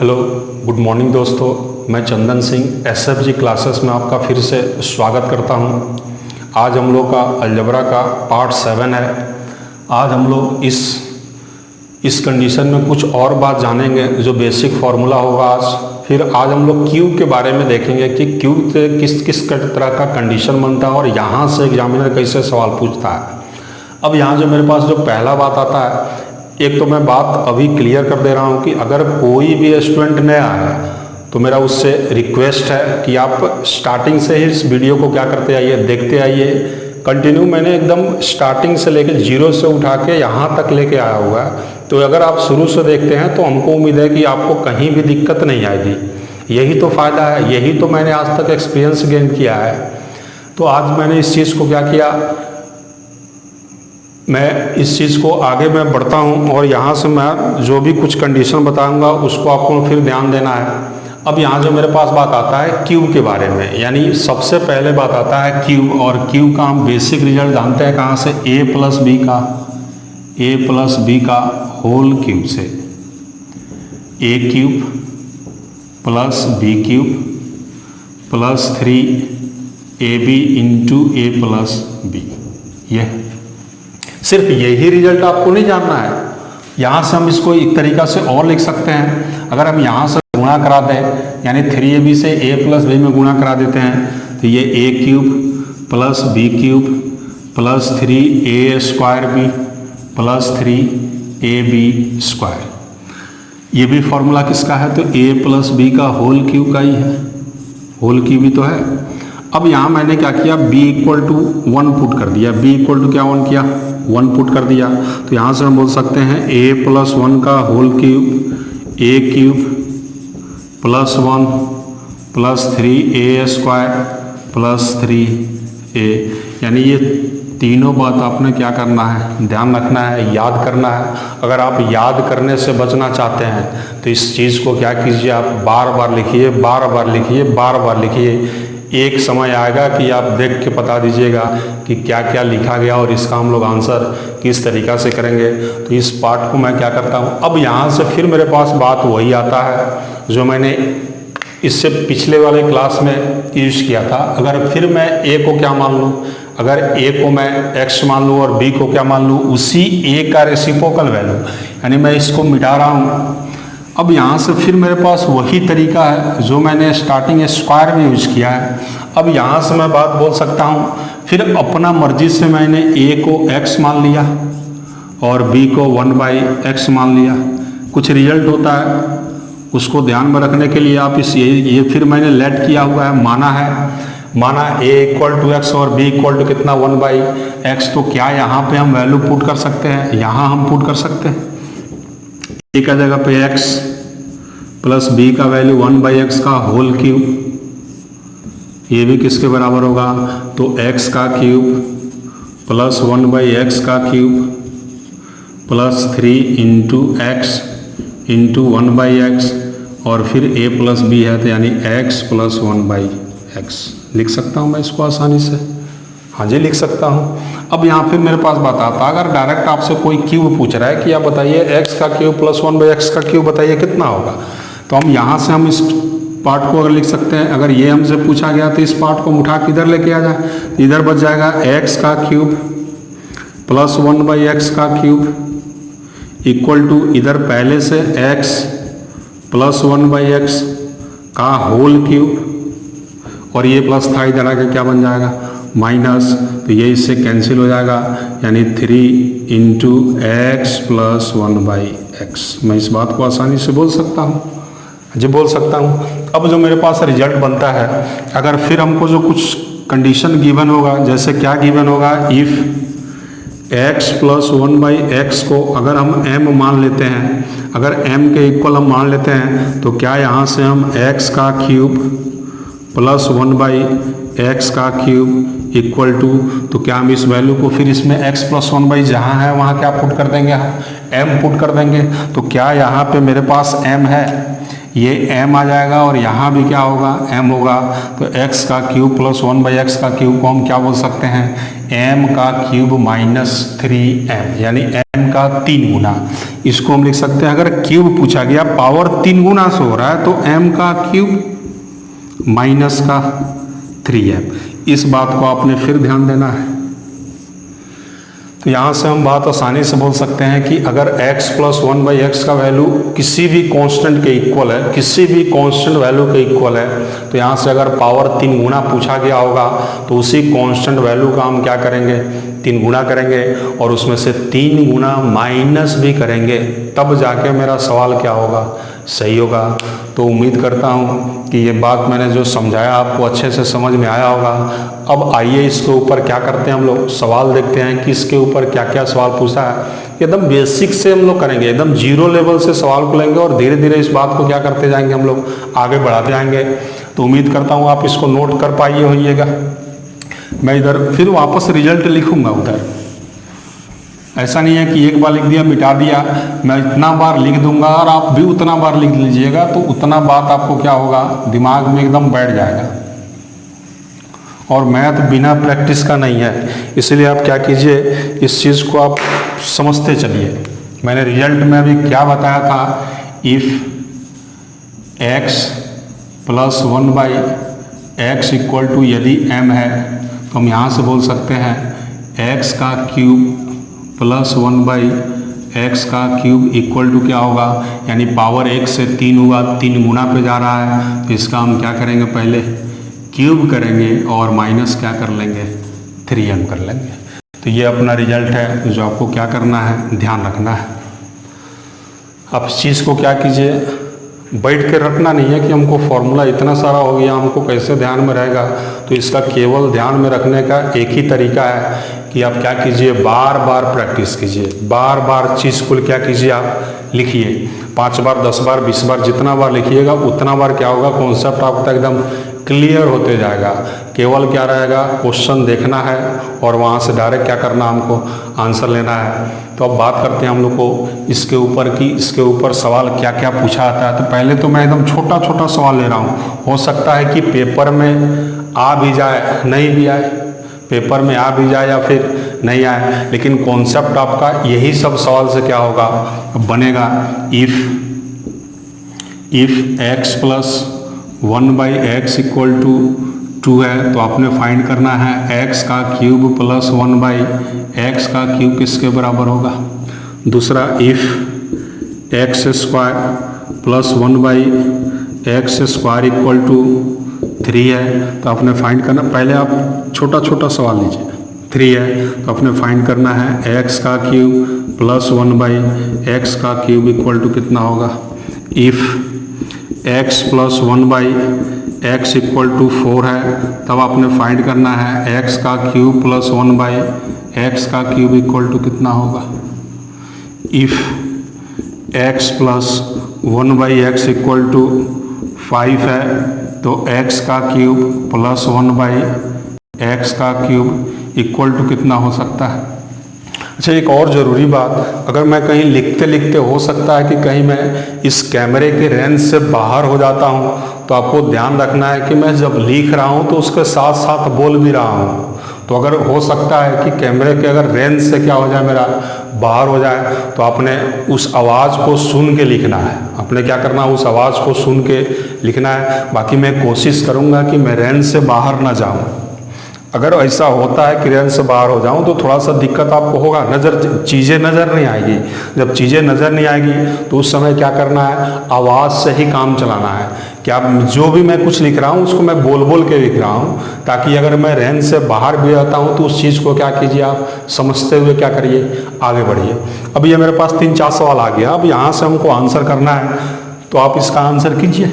Hello, good morning दोस्तों। मैं Chandan Singh एसएफजी classes में आपका फिर से स्वागत करता हूं। आज हम लोग का अलजबरा का पार्ट 7 है। आज हम लोग इस कंडीशन में कुछ और बात जानेंगे जो बेसिक फार्मूला होगा आज। फिर आज हम लोग क्यूब के बारे में देखेंगे कि क्यूब से किस किस तरह का कंडीशन बनता है और यहाँ से एग्जामिनर कैसे सवाल पूछता है। अब यहाँ जो मेरे पास जो पहला बात आता है, एक तो मैं बात अभी क्लियर कर दे रहा हूँ कि अगर कोई भी स्टूडेंट नया है तो मेरा उससे रिक्वेस्ट है कि आप स्टार्टिंग से ही इस वीडियो को क्या करते आइए, देखते आइए कंटिन्यू। मैंने एकदम स्टार्टिंग से लेकर 0 से उठा के यहाँ तक लेके आया हुआ है, तो अगर आप शुरू से देखते हैं तो हमको उम्मीद है कि आपको कहीं भी दिक्कत नहीं आएगी। यही तो फ़ायदा है, यही तो मैंने आज तक एक्सपीरियंस गेन किया है। तो आज मैंने इस चीज़ को क्या किया, मैं इस चीज़ को आगे मैं बढ़ता हूँ और यहाँ से मैं जो भी कुछ कंडीशन बताऊँगा उसको आपको फिर ध्यान देना है। अब यहाँ जो मेरे पास बात आता है क्यूब के बारे में, यानी सबसे पहले बात आता है क्यूब। और क्यूब का हम बेसिक रिजल्ट जानते हैं कहाँ से, a प्लस बी का होल क्यूब से। a cube plus B cube plus 3ab into a plus B. यह सिर्फ यही रिजल्ट आपको नहीं जानना है। यहाँ से हम इसको एक तरीका से और लिख सकते हैं। अगर हम यहाँ से गुणा करा दें, यानी 3ab से a प्लस बी में गुणा करा देते हैं तो ये a cube plus B cube plus 3a square B plus 3ab square. ये भी फॉर्मूला किसका है, तो a प्लस बी का होल क्यूब का ही है, होल क्यूब ही तो है। अब यहाँ मैंने क्या किया, b इक्वल टू 1 पुट कर दिया। b इक्वल टू क्या 1 किया, 1 पुट कर दिया। तो यहाँ से हम बोल सकते हैं a प्लस 1 का whole cube, a cube plus 1 plus 3a square plus 3a। यानी ये तीनों बात आपने क्या करना है, ध्यान रखना है, याद करना है। अगर आप याद करने से बचना चाहते हैं तो इस चीज़ को क्या कीजिए, आप बार बार लिखिए, बार बार लिखिए, बार बार लिखिए। एक समय आएगा कि आप देख के बता दीजिएगा कि क्या क्या लिखा गया और इसका हम लोग आंसर किस तरीक़ा से करेंगे। तो इस पार्ट को मैं क्या करता हूँ, अब यहाँ से फिर मेरे पास बात वही आता है जो मैंने इससे पिछले वाले क्लास में यूज किया था। अगर फिर मैं a को क्या मान लूँ, अगर a को मैं x मान लूँ और b को क्या मान लूँ, उसी a का रेसिप्रोकल वैल्यू, यानी मैं इसको मिटा रहा हूँ। अब यहाँ से फिर मेरे पास वही तरीका है जो मैंने स्टार्टिंग स्क्वायर में यूज किया है। अब यहाँ से मैं बात बोल सकता हूँ, फिर अपना मर्जी से मैंने a को x मान लिया और b को 1/x मान लिया। कुछ रिजल्ट होता है उसको ध्यान में रखने के लिए आप ये फिर मैंने लेट किया हुआ है, माना a इक्वल टू x और b इक्वल टू कितना 1/x। तो क्या यहाँ पे हम वैल्यू पुट कर सकते हैं, यहाँ हम पुट कर सकते हैं। a का जगह पे x प्लस b का वैल्यू 1/x का होल क्यूब, ये भी किसके बराबर होगा, तो x का क्यूब प्लस 1/x का cube plus 3 into x into 1/x और फिर a प्लस b है तो यानी x प्लस 1/x। लिख सकता हूँ मैं इसको आसानी से, हाँ जी लिख सकता हूँ। अब यहाँ फिर मेरे पास बात आता है, अगर डायरेक्ट आपसे कोई क्यूब पूछ रहा है कि आप बताइए x का क्यूब प्लस 1/x का क्यूब बताइए कितना होगा, तो हम यहाँ से हम इस पार्ट को अगर लिख सकते हैं। अगर ये हमसे पूछा गया तो इस पार्ट को उठा के इधर लेके आ जाए, इधर बच जाएगा x का क्यूब प्लस 1/x का क्यूब इक्वल टू इधर पहले से x प्लस 1/x का होल क्यूब और ये प्लस था, इधर आके क्या बन जाएगा माइनस, तो ये इससे कैंसिल हो जाएगा, यानी 3 इंटू एक्स प्लस 1/x। मैं इस बात को आसानी से बोल सकता हूँ, जी बोल सकता हूँ। अब जो मेरे पास रिजल्ट बनता है, अगर फिर हमको जो कुछ कंडीशन गिवन होगा, जैसे क्या गिवन होगा, इफ़ x प्लस 1/x को अगर हम m मान लेते हैं, अगर m के इक्वल हम मान लेते हैं तो क्या यहाँ से हम x का क्यूब प्लस 1/x का क्यूब इक्वल टू, तो क्या हम इस वैल्यू को फिर इसमें x प्लस 1/, जहाँ है वहाँ क्या पुट कर देंगे, हम m पुट कर देंगे। तो क्या यहाँ पे मेरे पास m है, ये m आ जाएगा और यहाँ भी क्या होगा, m होगा। तो x का क्यूब प्लस 1/x का क्यूब को हम क्या बोल सकते हैं, m का क्यूब माइनस 3m, यानी m का 3 गुना। इसको हम लिख सकते हैं, अगर क्यूब पूछा गया पावर 3 गुना से हो रहा है तो m का क्यूब माइनस का 3m। इस बात को आपने फिर ध्यान देना है। तो यहाँ से हम बात आसानी से बोल सकते हैं कि अगर x प्लस 1/x का वैल्यू किसी भी कांस्टेंट के इक्वल है, किसी भी कांस्टेंट वैल्यू के इक्वल है, तो यहाँ से अगर पावर 3 गुना पूछा गया होगा तो उसी कांस्टेंट वैल्यू का हम क्या करेंगे, 3 गुना करेंगे और उसमें से 3 गुना माइनस भी करेंगे, तब जाके मेरा सवाल क्या होगा, सही होगा। तो उम्मीद करता हूँ कि ये बात मैंने जो समझाया आपको अच्छे से समझ में आया होगा। अब आइए इसके ऊपर क्या करते हैं, हम लोग सवाल देखते हैं कि इसके ऊपर क्या क्या सवाल पूछा है। एकदम बेसिक से हम लोग करेंगे, एकदम जीरो लेवल से सवाल को लेंगे और धीरे धीरे इस बात को क्या करते जाएंगे, हम लोग आगे बढ़ाते जाएंगे। तो उम्मीद करता हूँ आप इसको नोट कर पाइए होइएगा। मैं इधर फिर वापस रिजल्ट लिखूंगा उधर, ऐसा नहीं है कि एक बार लिख दिया मिटा दिया, मैं इतना बार लिख दूंगा और आप भी उतना बार लिख लीजिएगा, तो उतना बात आपको क्या होगा, दिमाग में एकदम बैठ जाएगा। और मैथ बिना प्रैक्टिस का नहीं है, इसलिए आप क्या कीजिए, इस चीज़ को आप समझते चलिए। मैंने रिजल्ट में अभी क्या बताया था, if x plus 1/x equal to यदि m है तो हम यहाँ से बोल सकते हैं x का क्यूब प्लस 1/x का क्यूब इक्वल टू क्या होगा, यानी पावर 1 से 3 होगा, 3 गुना पे जा रहा है, तो इसका हम क्या करेंगे, पहले क्यूब करेंगे और माइनस क्या कर लेंगे, 3m कर लेंगे। तो ये अपना रिजल्ट है जो आपको क्या करना है, ध्यान रखना है। आप इस चीज़ को क्या कीजिए, बैठ के रखना नहीं है कि हमको फॉर्मूला इतना सारा हो गया, हमको कैसे ध्यान में रहेगा। तो इसका केवल ध्यान में रखने का एक ही तरीका है कि आप क्या कीजिए, बार बार प्रैक्टिस कीजिए, बार बार चीज़ को क्या कीजिए, आप लिखिए 5 बार 10 बार 20 बार, जितना बार लिखिएगा उतना बार क्या होगा, कॉन्सेप्ट आपका एकदम क्लियर होते जाएगा। केवल क्या रहेगा, क्वेश्चन देखना है और वहाँ से डायरेक्ट क्या करना, हमको आंसर लेना है। तो अब बात करते हैं हम लोग को इसके ऊपर की, इसके ऊपर सवाल क्या क्या पूछा आता है। तो पहले तो मैं एकदम छोटा छोटा सवाल ले रहा हूँ, हो सकता है कि पेपर में आ भी जाए नहीं भी आए, पेपर में आ भी जाए या फिर नहीं आए, लेकिन कॉन्सेप्ट आपका यही सब सवाल से क्या होगा, बनेगा। If x plus 1/x equal to 2 है तो आपने फाइंड करना है x का क्यूब प्लस 1/x का क्यूब किसके बराबर होगा। दूसरा, if x square plus 1/x square equal to 3 है तो आपने फाइंड करना, पहले आप छोटा छोटा सवाल लीजिए। 3 है तो आपने फाइंड करना है x का क्यूब प्लस 1/x का क्यूब इक्वल टू कितना होगा। If x plus 1/x equal to 4 है तब आपने फाइंड करना है x का क्यूब प्लस 1/x का क्यूब इक्वल टू कितना होगा। If x plus 1/x equal to 5 है तो x का क्यूब प्लस 1/x का क्यूब इक्वल टू कितना हो सकता है। अच्छा, एक और ज़रूरी बात, अगर मैं कहीं लिखते लिखते हो सकता है कि कहीं मैं इस कैमरे के रेंज से बाहर हो जाता हूँ, तो आपको ध्यान रखना है कि मैं जब लिख रहा हूँ तो उसके साथ साथ बोल भी रहा हूँ। तो अगर हो सकता है कि कैमरे के अगर रेंज से क्या हो जाए, मेरा बाहर हो जाए, तो आपने उस आवाज़ को सुन के लिखना है। आपने क्या करना है, उस आवाज़ को सुन के लिखना है। बाकी मैं कोशिश करूँगा कि मैं रेंज से बाहर ना जाऊँ। अगर ऐसा होता है कि रेंज से बाहर हो जाऊं तो थोड़ा सा दिक्कत आपको होगा, चीज़ें नज़र नहीं आएगी। जब चीज़ें नज़र नहीं आएगी तो उस समय क्या करना है, आवाज़ से ही काम चलाना है। क्या जो भी मैं कुछ लिख रहा हूं उसको मैं बोल बोल के लिख रहा हूं, ताकि अगर मैं रेंज से बाहर भी रहता हूं तो उस चीज़ को क्या कीजिए, आप समझते हुए क्या करिए, आगे बढ़िए। अब ये मेरे पास 3-4 सवाल आ गया, अब यहाँ से हमको आंसर करना है, तो आप इसका आंसर कीजिए।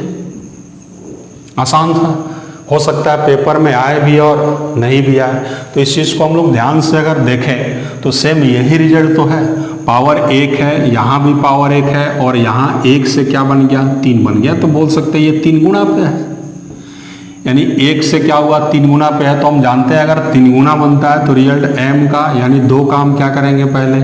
आसान था, हो सकता है पेपर में आए भी और नहीं भी आए। तो इस चीज़ को हम लोग ध्यान से अगर देखें तो सेम यही रिजल्ट तो है। पावर 1 है, यहाँ भी पावर 1 है और यहाँ 1 से क्या बन गया, 3 बन गया। तो बोल सकते हैं ये 3 गुना पे है, यानी 1 से क्या हुआ, 3 गुना पे है। तो हम जानते हैं अगर 3 गुना बनता है तो रिजल्ट m का, यानी 2 का हम क्या करेंगे, पहले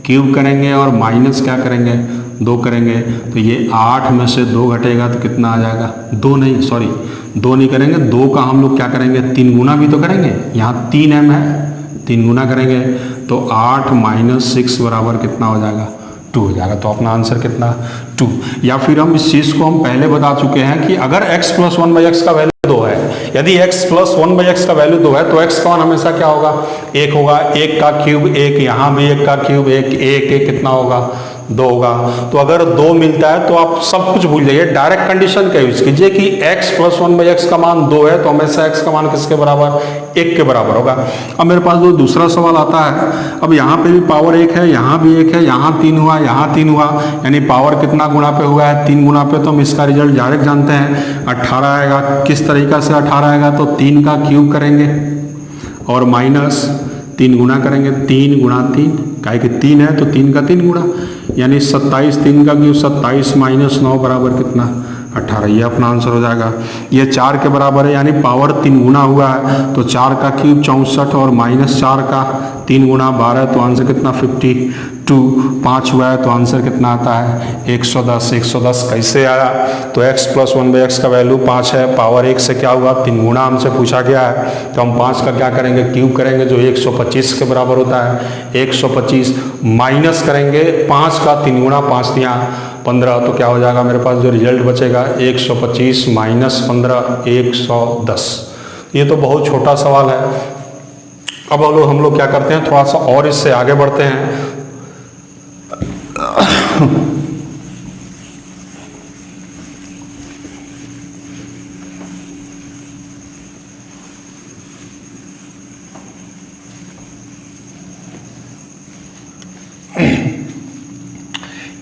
क्यूब करेंगे और माइनस क्या करेंगे 2 करेंगे तो ये 8 में से 2 घटेगा तो कितना आ जाएगा, 2 नहीं, सॉरी 2 नहीं करेंगे, 2 का हम लोग क्या करेंगे 3 गुना भी तो करेंगे, यहाँ 3m है, 3 गुना करेंगे तो 8 - 6 बराबर कितना हो जाएगा, 2 हो जाएगा। तो अपना आंसर कितना, 2। या फिर हम इस चीज़ को हम पहले बता चुके हैं कि अगर x + 1/x का वैल्यू 2 है, यदि x + 1/x का वैल्यू 2 है तो x का मान हमेशा क्या होगा, 1 होगा, 1 का क्यूब 1, यहाँ भी 1 का क्यूब 1, 1 कितना होगा, 2 होगा। तो अगर 2 मिलता है तो आप सब कुछ भूल जाइए, डायरेक्ट कंडीशन का यूज कीजिए कि x + 1/x का मान 2 है तो हमेशा x का मान किसके बराबर, 1 के बराबर होगा। अब मेरे पास जो दूसरा सवाल आता है, अब यहाँ पे भी पावर 1 है, यहाँ भी 1 है, यहाँ 3 हुआ, यहाँ 3 हुआ, यानी पावर कितना गुना पे हुआ है, 3 गुना पे। तो हम इसका रिजल्ट डायरेक्ट जानते हैं 18 आएगा। किस तरीका से 18 आएगा, तो 3 का क्यूब करेंगे और माइनस 3 गुना करेंगे, 3 गुणा 3, काहे कि 3 है तो 3 का 3 गुणा, यानी 27, 3 का क्यूब 27 - 9 बराबर कितना, 18। ये अपना आंसर हो जाएगा। ये 4 के बराबर है, यानी पावर 3 गुना हुआ है तो 4 का क्यूब 64 और -4 का 3 गुना 12, तो आंसर कितना 52। 5 हुआ है तो आंसर कितना आता है 110। 110 कैसे आया, तो x + 1/x का वैल्यू 5 है, पावर 1 से क्या हुआ 3 गुना हमसे पूछा गया है, तो हम 5 का क्या करेंगे, क्यूब करेंगे जो 125 के बराबर होता है। 125 माइनस करेंगे 5 का 3 गुना, 5 यहाँ 15, तो क्या हो जाएगा मेरे पास जो रिजल्ट बचेगा 125 - 15 110। ये तो बहुत छोटा सवाल है। अब हम लोग क्या करते हैं, थोड़ा सा और इससे आगे बढ़ते हैं।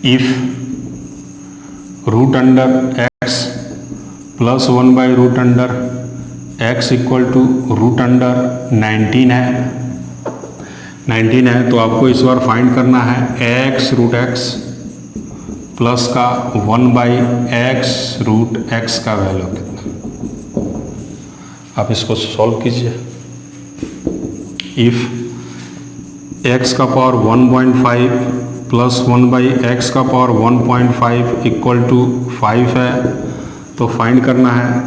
If √x + 1/√x = √19 है, 19 है, तो आपको इस बार फाइंड करना है x√x प्लस का 1/x√x का वैल्यू कितना। आप इसको सॉल्व कीजिए। इफ x का पावर 1.5 प्लस 1/x का पावर 1.5 = 5 है, तो फाइंड करना है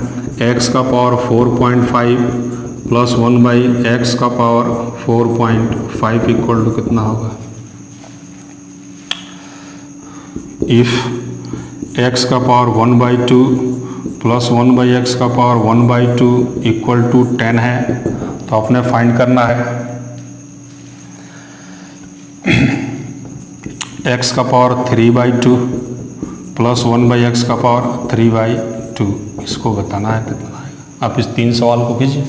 x का पावर 4.5 प्लस 1/x का पावर 4.5 = कितना होगा। इफ x का पावर 1/2 प्लस 1/x का पावर 1/2 = 10 है, तो आपने फाइंड करना है x का पावर 3/2 प्लस 1/x का पावर 3/2, इसको बताना है कितना आएगा। आप इस 3 सवाल को कीजिए।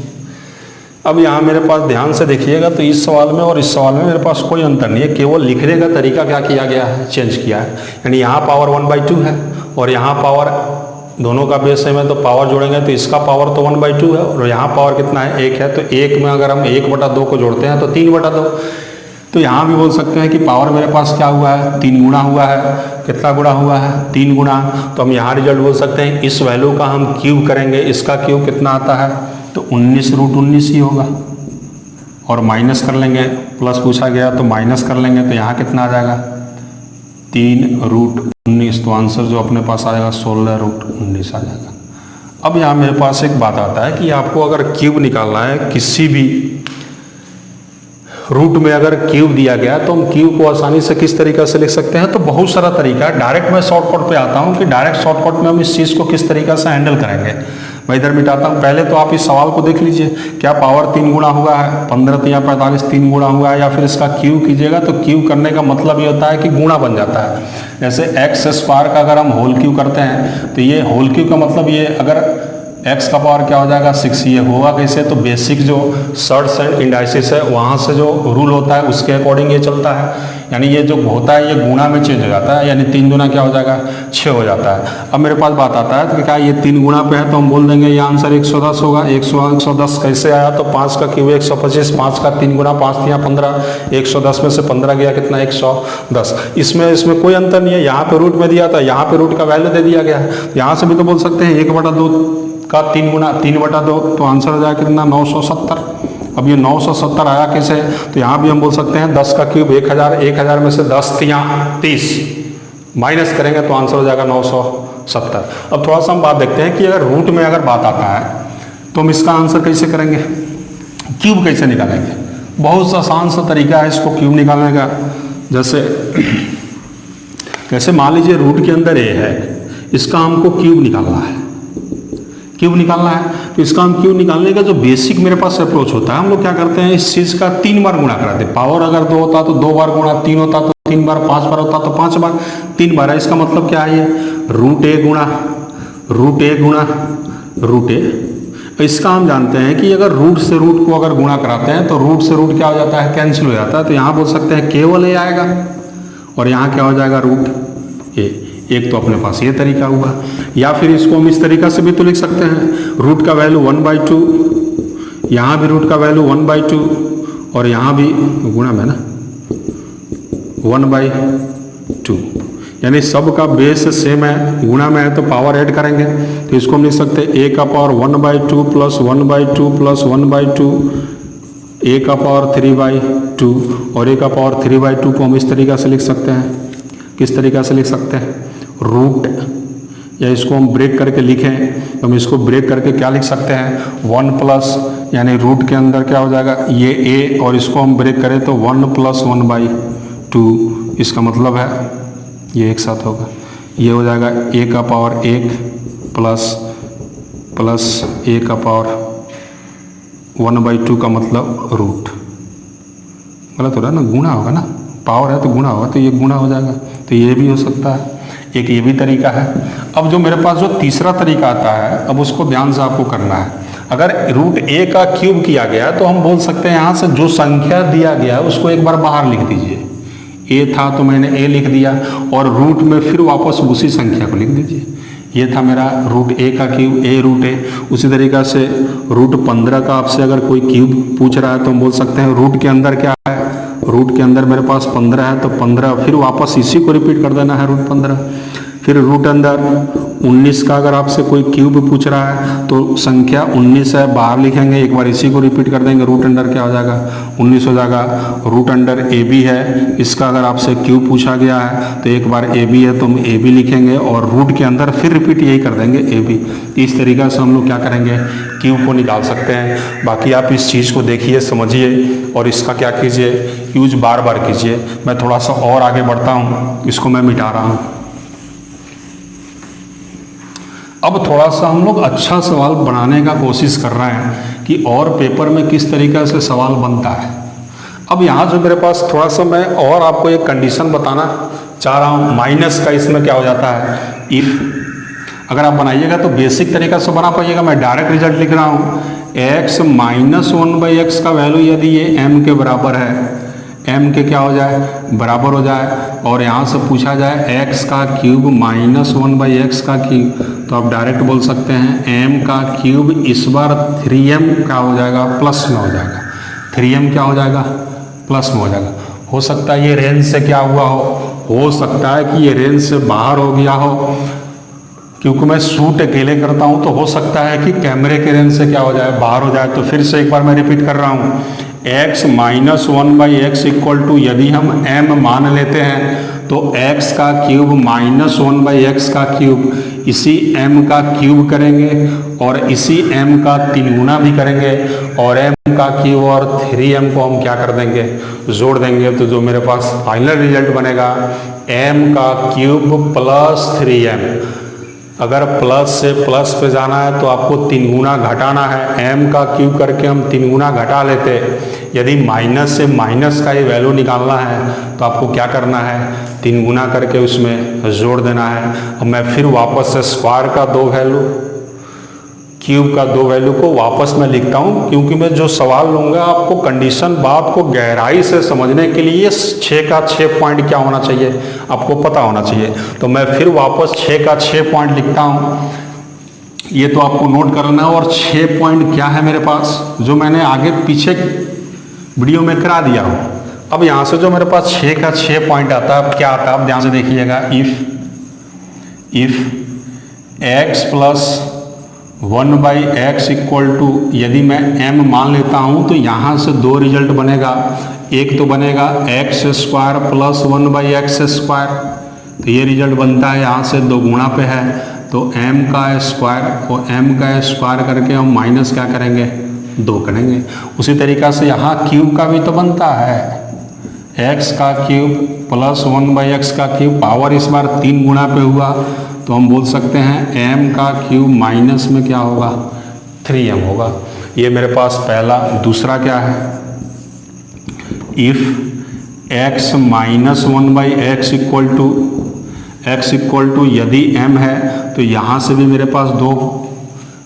अब यहाँ मेरे पास ध्यान से देखिएगा तो इस सवाल में और इस सवाल में मेरे पास कोई अंतर नहीं है, केवल लिखने का तरीका क्या किया गया है, चेंज किया है। यानी यहाँ पावर 1/2 है और यहाँ पावर, दोनों का बेस सेम है तो पावर जोड़ेंगे तो इसका पावर तो 1/2 है और यहाँ पावर कितना है 1 है, तो 1 में अगर हम 1/2 को जोड़ते हैं तो 3/2। तो यहाँ भी बोल सकते हैं कि पावर मेरे पास क्या हुआ है, 3 गुना हुआ है। कितना गुना हुआ है, 3 गुना। तो हम यहाँ रिजल्ट बोल सकते हैं इस वैल्यू का हम क्यूब करेंगे, इसका क्यूब कितना आता है, तो 19√19 ही होगा, और माइनस कर लेंगे, प्लस पूछा गया तो माइनस कर लेंगे, तो यहाँ कितना आ जाएगा 3√19। तो आंसर जो अपने पास आएगा 16√19 आ जाएगा। अब यहाँ मेरे पास एक बात आता है कि आपको अगर क्यूब निकालना है किसी भी रूट में, अगर क्यूब दिया गया तो हम क्यूब को आसानी से किस तरीके से लिख सकते हैं, तो बहुत सारा तरीका है। डायरेक्ट मैं शॉर्टकट पे आता हूँ कि डायरेक्ट शॉर्टकट में हम इस चीज़ को किस तरीके से हैंडल करेंगे। मैं इधर मिटाता हूँ। पहले तो आप इस सवाल को देख लीजिए, क्या पावर 3 गुना हुआ है, 15 × 45 3 गुना हुआ है, या फिर इसका क्यूब कीजिएगा तो क्यूब करने का मतलब ये होता है कि गुणा बन जाता है। जैसे x² का अगर हम होल क्यूब करते हैं तो ये होल क्यूब का मतलब ये, अगर x का पावर क्या हो जाएगा 6, ये होगा कैसे, तो बेसिक जो सर्ट्स एंड इंडाइसिस है वहाँ से जो रूल होता है उसके अकॉर्डिंग ये चलता है। यानी ये जो होता है ये गुणा में चेंज हो जाता है, यानी 3 गुना क्या हो जाएगा 6 हो जाता है। अब मेरे पास बात आता है तो क्या ये 3 गुना पे है, तो हम बोल देंगे ये आंसर 110 होगा। 110 कैसे आया, तो 5 का क्यूब 125, 5 का 3 गुना, 5 या 15, 110 में से 15 गया कितना 110। इसमें कोई अंतर नहीं है। यहाँ पे रूट में दिया था, यहाँ पे रूट का वैल्यू दे दिया गया है। यहाँ से भी तो बोल सकते हैं 1/2 का 3 गुना 3/2, तो आंसर हो जाएगा कितना 970। अब ये 970 आया कैसे, तो यहाँ भी हम बोल सकते हैं 10 का क्यूब 1000, 1000 में से 10 × 30, माइनस करेंगे तो आंसर हो जाएगा 970। अब थोड़ा सा हम बात देखते हैं कि अगर रूट में अगर बात आता है तो हम इसका आंसर कैसे करेंगे, क्यूब कैसे निकालेंगे। बहुत आसान सा तरीका है इसको क्यूब निकालने का। जैसे मान लीजिए रूट के अंदर ए है, इसका हमको क्यूब निकालना है, तो इसका हम क्यूब निकालने का जो बेसिक मेरे पास अप्रोच होता है, हम लोग क्या करते हैं, इस चीज़ का 3 बार गुणा कराते हैं। पावर अगर 2 होता तो 2 बार गुणा, 3 होता तो 3 बार, 5 बार होता तो 5 बार, 3 बार है। इसका मतलब क्या है, ये रूट ए गुणा रूट ए। इसका हम जानते हैं कि अगर रूट से रूट को अगर गुणा कराते हैं तो रूट से रूट क्या हो जाता है, कैंसिल हो जाता है। तो यहाँ बोल सकते हैं केवल ए आएगा और यहाँ क्या हो जाएगा, रूट ए। एक तो अपने पास ये तरीका हुआ, या फिर इसको हम इस तरीका से भी तो लिख सकते हैं, रूट का वैल्यू 1/2, यहाँ भी रूट का वैल्यू 1/2 और यहाँ भी गुणा में ना 1/2, यानी सब का बेस सेम है, गुणा में है तो पावर ऐड करेंगे। तो इसको हम लिख सकते हैं a का पावर 1/2 प्लस 1/2 प्लस 1/2, a का पावर 3/2 और a का पावर 3/2 को हम इस तरीका से लिख सकते हैं। किस तरीका से लिख सकते हैं, रूट, या इसको हम ब्रेक करके लिखें तो हम इसको ब्रेक करके क्या लिख सकते हैं, 1 प्लस, यानी रूट के अंदर क्या हो जाएगा ये a, और इसको हम ब्रेक करें तो 1 + 1/2। इसका मतलब है ये एक साथ होगा, ये हो जाएगा a का पावर 1 प्लस a का पावर 1/2 का मतलब रूट। गलत हो रहा है ना, गुणा होगा ना, पावर है तो गुणा होगा, तो ये गुणा हो जाएगा। तो ये भी हो सकता है, एक ये भी तरीका है। अब जो मेरे पास जो तीसरा तरीका आता है, अब उसको ध्यान से आपको करना है। अगर रूट ए का क्यूब किया गया तो हम बोल सकते हैं यहाँ से जो संख्या दिया गया उसको एक बार बाहर लिख दीजिए। ए था तो मैंने ए लिख दिया और रूट में फिर वापस उसी संख्या को लिख दीजिए। ये था मेरा रूट ए का क्यूब, ए रूट ए। उसी तरीक़ा से रूट 15 का आपसे अगर कोई क्यूब पूछ रहा है तो हम बोल सकते हैं रूट के अंदर क्या है, रूट के अंदर मेरे पास 15 है तो 15 फिर वापस इसी को रिपीट कर देना है, रूट 15। फिर रूट अंदर 19 का अगर आपसे कोई क्यूब पूछ रहा है तो संख्या 19 है, बाहर लिखेंगे, एक बार इसी को रिपीट कर देंगे, रूट अंडर क्या हो जाएगा 19 हो जाएगा। रूट अंडर ए बी है, इसका अगर आपसे क्यूब पूछा गया है तो एक बार ए बी है तो हम ए बी लिखेंगे और रूट के अंदर फिर रिपीट यही कर देंगे ए बी। इस तरीक़ा से हम लोग क्या करेंगे, क्यूब को निकाल सकते हैं। बाकी आप इस चीज़ को देखिए, समझिए और इसका क्या कीजिए, यूज बार बार कीजिए। मैं थोड़ा सा और आगे बढ़ता हूँ, इसको मैं मिटा रहा हूँ। अब थोड़ा सा हम लोग अच्छा सवाल बनाने का कोशिश कर रहे हैं कि और पेपर में किस तरीक़ा से सवाल बनता है। अब यहाँ जो मेरे पास थोड़ा सा मैं और आपको एक कंडीशन बताना चाह रहा हूँ, माइनस का इसमें क्या हो जाता है, इफ़ अगर आप बनाइएगा तो बेसिक तरीका से बना पाइएगा। मैं डायरेक्ट रिजल्ट लिख रहा हूँ, x - 1/x का वैल्यू यदि ये m के बराबर है, m के क्या हो जाए, बराबर हो जाए, और यहाँ से पूछा जाए x का क्यूब - 1/x का क्यूब, तो आप डायरेक्ट बोल सकते हैं m का क्यूब इस बार 3m क्या हो जाएगा, प्लस में हो जाएगा। 3m क्या हो जाएगा, प्लस में हो जाएगा। हो सकता है ये रेंज से क्या हुआ हो सकता है कि ये रेंज से बाहर हो गया हो, क्योंकि मैं शूट अकेले करता हूँ तो हो सकता है कि कैमरे के रेंज से क्या हो जाए, बाहर हो जाए। तो फिर से एक बार मैं रिपीट कर रहा हूँ, x - 1/x इक्वल टू, यदि हम m मान लेते हैं तो x का क्यूब - 1/x का क्यूब, इसी m का क्यूब करेंगे और इसी m का 3 गुना भी करेंगे और m का क्यूब और 3m को हम क्या कर देंगे, जोड़ देंगे। तो जो मेरे पास फाइनल रिजल्ट बनेगा m का क्यूब प्लस 3m। अगर प्लस से प्लस पे जाना है तो आपको 3 गुना घटाना है, m का क्यूब करके हम 3 गुना घटा लेते। यदि माइनस से माइनस का ये वैल्यू निकालना है तो आपको क्या करना है, 3 गुना करके उसमें जोड़ देना है। अब मैं फिर वापस से स्क्वायर का 2 वैल्यू, क्यूब का 2 वैल्यू को वापस मैं लिखता हूँ, क्योंकि मैं जो सवाल लूँगा आपको कंडीशन बात को गहराई से समझने के लिए 6 का 6 पॉइंट क्या होना चाहिए, आपको पता होना चाहिए। तो मैं फिर वापस 6 का 6 पॉइंट लिखता हूँ, ये तो आपको नोट करना है। और 6 पॉइंट क्या है मेरे पास, जो मैंने आगे पीछे वीडियो में करा दिया हूँ। अब यहाँ से जो मेरे पास 6 का 6 पॉइंट आता है, अब क्या आता है, आप ध्यान से देखिएगा, if x plus 1/x equal to, यदि मैं m मान लेता हूँ तो यहाँ से 2 रिजल्ट बनेगा। एक तो बनेगा x² प्लस 1/x², तो ये रिजल्ट बनता है, यहाँ से 2 गुणा पे है तो m का स्क्वायर और m का स्क्वायर करके हम माइनस क्या करेंगे 2 करेंगे। उसी तरीक़ा से यहाँ क्यूब का भी तो बनता है, x का क्यूब प्लस 1/x का क्यूब, पावर इस बार 3 गुणा पे हुआ तो हम बोल सकते हैं m का क्यूब माइनस में क्या होगा 3m होगा। ये मेरे पास पहला। दूसरा क्या है, if x minus 1/x equal to यदि m है तो यहाँ से भी मेरे पास 2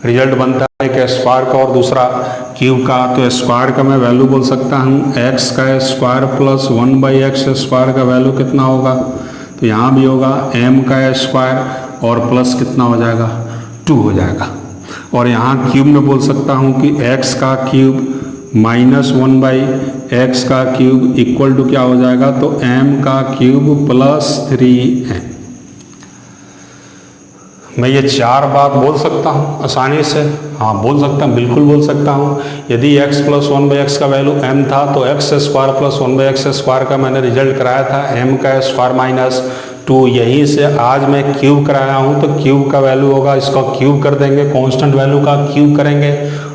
रिजल्ट बनता है, एक स्क्वायर का और दूसरा क्यूब का। तो स्क्वायर का मैं वैल्यू बोल सकता हूँ x का स्क्वायर प्लस 1/x स्क्वायर का वैल्यू कितना होगा, तो यहाँ भी होगा m का स्क्वायर और प्लस कितना हो जाएगा 2 हो जाएगा। और यहाँ क्यूब में बोल सकता हूँ कि x का क्यूब माइनस 1/x का क्यूब इक्वल टू क्या हो जाएगा, तो m का क्यूब प्लस 3m। मैं ये 4 बात बोल सकता हूँ आसानी से, हाँ बोल सकता हूँ, बिल्कुल बोल सकता हूँ। यदि x प्लस 1/x का वैल्यू m था तो x square plus 1/x square का मैंने रिजल्ट कराया था m का स्क्वायर माइनस 2। यहीं से आज मैं क्यूब कराया हूँ तो क्यूब का वैल्यू होगा, इसका क्यूब कर देंगे, कांस्टेंट वैल्यू का क्यूब करेंगे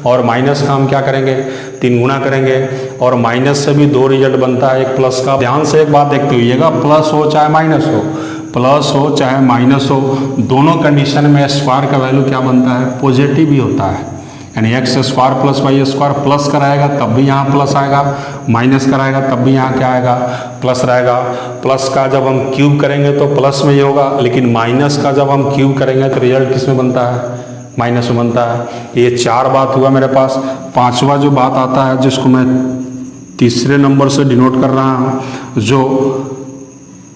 और माइनस का हम क्या करेंगे 3 गुना करेंगे। और माइनस से भी 2 रिजल्ट बनता है, एक प्लस का। ध्यान से एक बात देखते हुइएगा, प्लस हो चाहे माइनस हो, प्लस हो चाहे माइनस हो, दोनों कंडीशन में स्क्वायर का वैल्यू क्या बनता है पॉजिटिव ही होता है। यानी x square plus y square plus कराएगा तब भी यहाँ प्लस आएगा, माइनस कराएगा तब भी यहाँ क्या आएगा प्लस रहेगा। प्लस का जब हम क्यूब करेंगे तो प्लस में ही होगा, लेकिन माइनस का जब हम क्यूब करेंगे तो रिजल्ट किस में बनता है माइनस में बनता है। ये 4 बात हुआ मेरे पास। 5वां जो बात आता है जिसको मैं तीसरे नंबर से डिनोट कर रहा हूँ, जो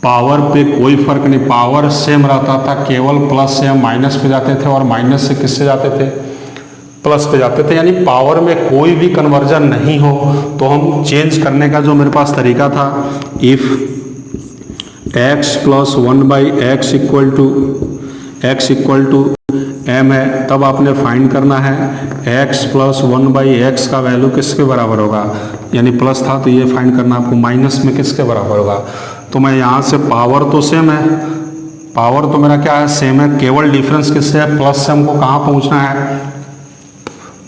पावर पे कोई फर्क नहीं, पावर सेम रहता था, केवल प्लस से हम माइनस पे जाते थे और माइनस से किससे जाते थे प्लस पे जाते थे। यानी पावर में कोई भी कन्वर्जन नहीं हो तो हम चेंज करने का जो मेरे पास तरीका था, if x plus 1/x equal to m है, तब आपने फाइंड करना है x प्लस 1/x का वैल्यू किसके बराबर होगा। यानी प्लस था तो ये फाइंड करना आपको माइनस में किसके बराबर होगा। तो मैं यहाँ से पावर तो सेम है, पावर तो मेरा क्या है सेम है, केवल डिफरेंस किससे है प्लस से हमको कहाँ पहुँचना है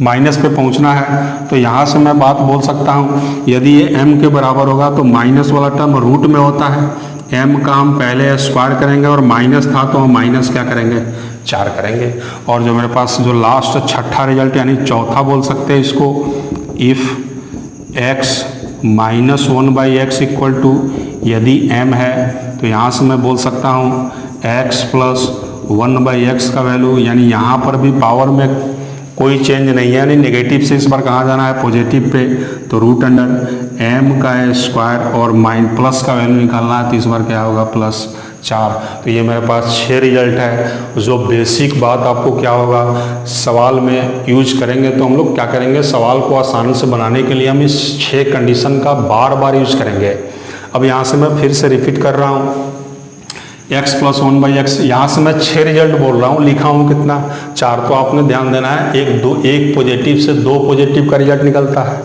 माइनस पे पहुँचना है। तो यहाँ से मैं बात बोल सकता हूँ, यदि ये m के बराबर होगा तो माइनस वाला टर्म रूट में होता है, m का हम पहले स्क्वायर करेंगे और माइनस था तो हम माइनस क्या करेंगे 4 करेंगे। और जो मेरे पास जो लास्ट छठा रिजल्ट यानी चौथा बोल सकते हैं इसको, if x minus 1/x equal to यदि m है तो यहाँ से मैं बोल सकता हूँ x प्लस 1/x का वैल्यू, यानी यहाँ पर भी पावर में कोई चेंज नहीं है, यानी नेगेटिव से इस बार कहाँ जाना है पॉजिटिव पे, तो रूट अंडर m का स्क्वायर और प्लस का वैल्यू निकालना है तो इस बार क्या होगा प्लस 4। तो ये मेरे पास 6 रिजल्ट है। जो बेसिक बात आपको क्या होगा सवाल में यूज करेंगे, तो हम लोग क्या करेंगे सवाल को आसानी से बनाने के लिए हम इस 6 कंडीशन का बार बार यूज करेंगे। अब यहाँ से मैं फिर से रिपीट कर रहा हूँ, x प्लस 1/x, यहाँ से मैं 6 रिजल्ट बोल रहा हूँ, लिखा हूँ कितना 4। तो आपने ध्यान देना है, एक पॉजिटिव से 2 पॉजिटिव का रिजल्ट निकलता है,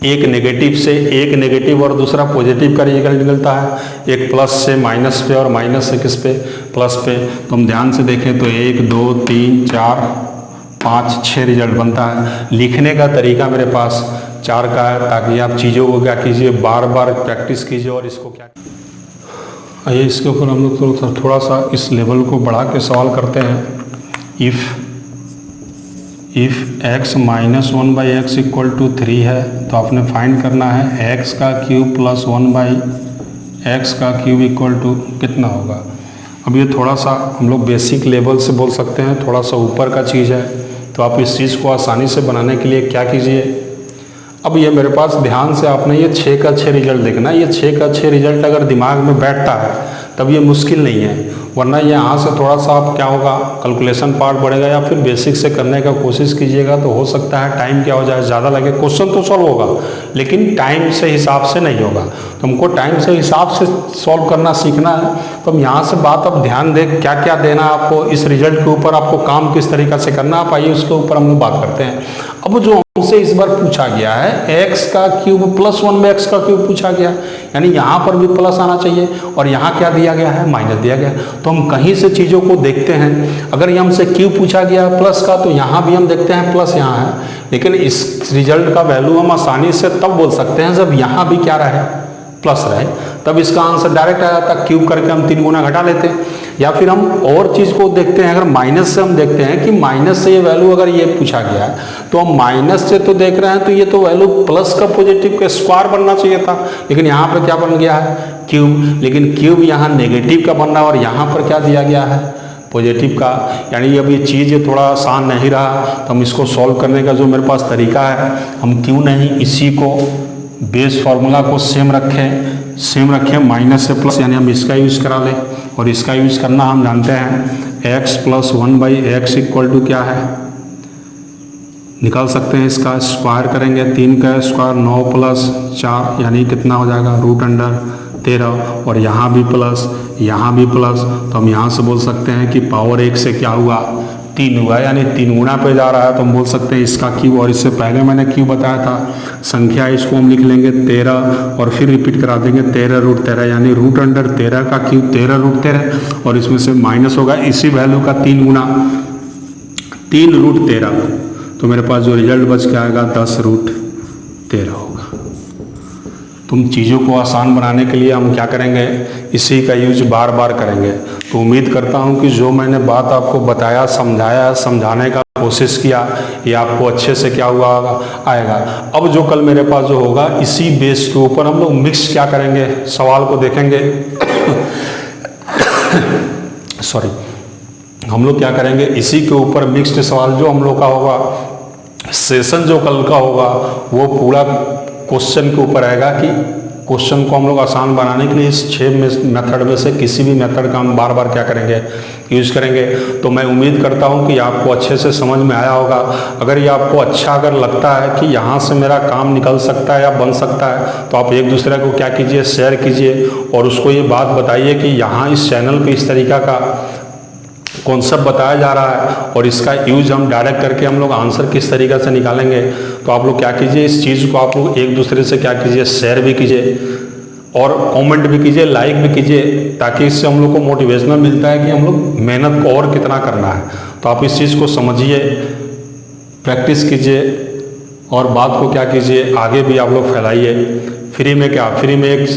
एक नेगेटिव से 1 नेगेटिव और दूसरा पॉजिटिव का रिजल्ट निकलता है, एक प्लस से माइनस पे और माइनस से किस पे प्लस पे। तो हम ध्यान से देखें तो 1 2 3 4 5 6 रिजल्ट बनता है। लिखने का तरीका मेरे पास 4 का है, ताकि आप चीज़ों को क्या कीजिए बार बार प्रैक्टिस कीजिए। और इसको क्या आइए इसके ऊपर हम लोग थोड़ा सा इस लेवल को बढ़ा के सवाल करते हैं। If x minus 1/x equal to 3 है तो आपने फाइंड करना है x का क्यूब प्लस 1/x का क्यूब इक्वल टू कितना होगा। अब ये थोड़ा सा हम लोग बेसिक लेवल से बोल सकते हैं, थोड़ा सा ऊपर का चीज़ है, तो आप इस चीज़ को आसानी से बनाने के लिए क्या कीजिए, अब ये मेरे पास ध्यान से आपने ये 6 का 6 रिजल्ट देखना। ये 6 का 6 रिजल्ट अगर दिमाग में बैठता है तब ये मुश्किल नहीं है, वरना ये यहाँ से थोड़ा सा आप क्या होगा कैलकुलेशन पार्ट बढ़ेगा या फिर बेसिक से करने का कोशिश कीजिएगा तो हो सकता है टाइम क्या हो जाए ज़्यादा लगे। क्वेश्चन तो सॉल्व होगा लेकिन टाइम से हिसाब से नहीं होगा, तो हमको टाइम से हिसाब से सॉल्व करना सीखना है। तो हम यहाँ से बात अब ध्यान दें क्या क्या देना आपको, इस रिजल्ट के ऊपर आपको काम किस तरीक़ा से करना, आप आइए उसके ऊपर हम लोग बात करते हैं। अब जो हमसे इस बार पूछा गया है x का क्यूब प्लस 1 में x का क्यूब पूछा गया, यानी यहाँ पर भी प्लस आना चाहिए और यहाँ क्या दिया गया है, माइनस दिया गया। तो हम कहीं से चीज़ों को देखते हैं, अगर ये हमसे क्यूब पूछा गया प्लस का तो यहाँ भी हम देखते हैं प्लस यहाँ है, लेकिन इस रिजल्ट का वैल्यू हम आसानी से तब बोल सकते हैं जब यहाँ भी क्या रहे, प्लस रहे, तब इसका आंसर डायरेक्ट आ जाता। क्यूब करके हम 3 गुना घटा लेते हैं। या फिर हम और चीज़ को देखते हैं, अगर माइनस से हम देखते हैं कि माइनस से ये वैल्यू अगर ये पूछा गया है तो हम माइनस से तो देख रहे हैं तो ये तो वैल्यू प्लस का पॉजिटिव का स्क्वायर बनना चाहिए था, लेकिन यहाँ पर क्या बन गया है, क्यूब। लेकिन क्यूब यहाँ नेगेटिव का बन रहा है और यहाँ पर क्या दिया गया है, पॉजिटिव का। यानी अब ये चीज़ थोड़ा आसान नहीं रहा, तो हम इसको सॉल्व करने का जो मेरे पास तरीका है, हम क्यों नहीं इसी को बेस फार्मूला को सेम रखें माइनस से प्लस, यानी हम इसका यूज़ करा लें। और इसका यूज़ करना हम जानते हैं x plus 1/x equal to क्या है, निकाल सकते हैं, इसका स्क्वायर करेंगे, 3 का स्क्वायर 9 प्लस 4 यानी कितना हो जाएगा, √13। और यहाँ भी प्लस, यहाँ भी प्लस, तो हम यहाँ से बोल सकते हैं कि पावर 1 से क्या हुआ, 3 हुआ, यानी 3 गुना पे जा रहा है। तो हम बोल सकते हैं इसका क्यूब, और इससे पहले मैंने क्यूब बताया था संख्या, इसको हम लिख लेंगे 13 और फिर रिपीट करा देंगे 13√13, यानी √13 का क्यूब 13√13, और इसमें से माइनस होगा इसी वैल्यू का 3 गुना 3√13, तो मेरे पास जो रिजल्ट बच के आएगा 10√13 होगा। तुम चीज़ों को आसान बनाने के लिए हम क्या करेंगे, इसी का यूज बार बार करेंगे। तो उम्मीद करता हूँ कि जो मैंने बात आपको बताया, समझाया, समझाने का कोशिश किया, ये आपको अच्छे से क्या हुआ आएगा। अब जो कल मेरे पास जो होगा, इसी बेस के ऊपर हम लोग मिक्स क्या करेंगे, सवाल को देखेंगे सॉरी, हम लोग क्या करेंगे, इसी के ऊपर मिक्स्ड सवाल जो हम लोग का होगा, सेशन जो कल का होगा वो पूरा क्वेश्चन के ऊपर आएगा कि क्वेश्चन को हम लोग आसान बनाने के लिए इस 6 मेथड में से किसी भी मेथड का हम बार बार क्या करेंगे, यूज करेंगे। तो मैं उम्मीद करता हूं कि आपको अच्छे से समझ में आया होगा। अगर ये आपको अच्छा अगर लगता है कि यहाँ से मेरा काम निकल सकता है या बन सकता है, तो आप एक दूसरे को क्या कीजिए, शेयर कीजिए और उसको ये बात बताइए कि यहाँ इस चैनल पे इस तरीका का कॉन्सेप्ट बताया जा रहा है और इसका यूज हम डायरेक्ट करके हम लोग आंसर किस तरीके से निकालेंगे। तो आप लोग क्या कीजिए, इस चीज़ को आप लोग एक दूसरे से क्या कीजिए, शेयर भी कीजिए और कमेंट भी कीजिए, लाइक भी कीजिए, ताकि इससे हम लोग को मोटिवेशनल मिलता है कि हम लोग मेहनत को और कितना करना है। तो आप इस चीज़ को समझिए, प्रैक्टिस कीजिए और बात को क्या कीजिए, आगे भी आप लोग फैलाइए। फ्री में क्या, फ्री में एक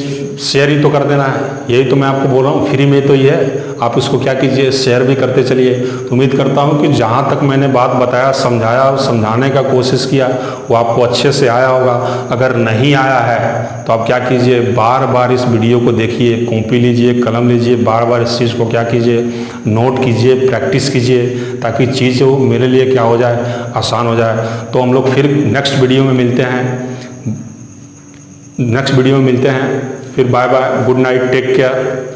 शेयर ही तो कर देना है, यही तो मैं आपको बोल रहा हूँ, फ्री में तो ये है। आप इसको क्या कीजिए, शेयर भी करते चलिए। तो उम्मीद करता हूँ कि जहाँ तक मैंने बात बताया, समझाया और समझाने का कोशिश किया वो आपको अच्छे से आया होगा। अगर नहीं आया है तो आप क्या कीजिए, बार बार इस वीडियो को देखिए, कॉपी लीजिए, कलम लीजिए, बार बार इस चीज़ को क्या कीजिए, नोट कीजिए, प्रैक्टिस कीजिए, ताकि चीज़ वो मेरे लिए क्या हो जाए, आसान हो जाए। तो हम लोग फिर नेक्स्ट वीडियो में मिलते हैं, फिर bye bye, good night, take care.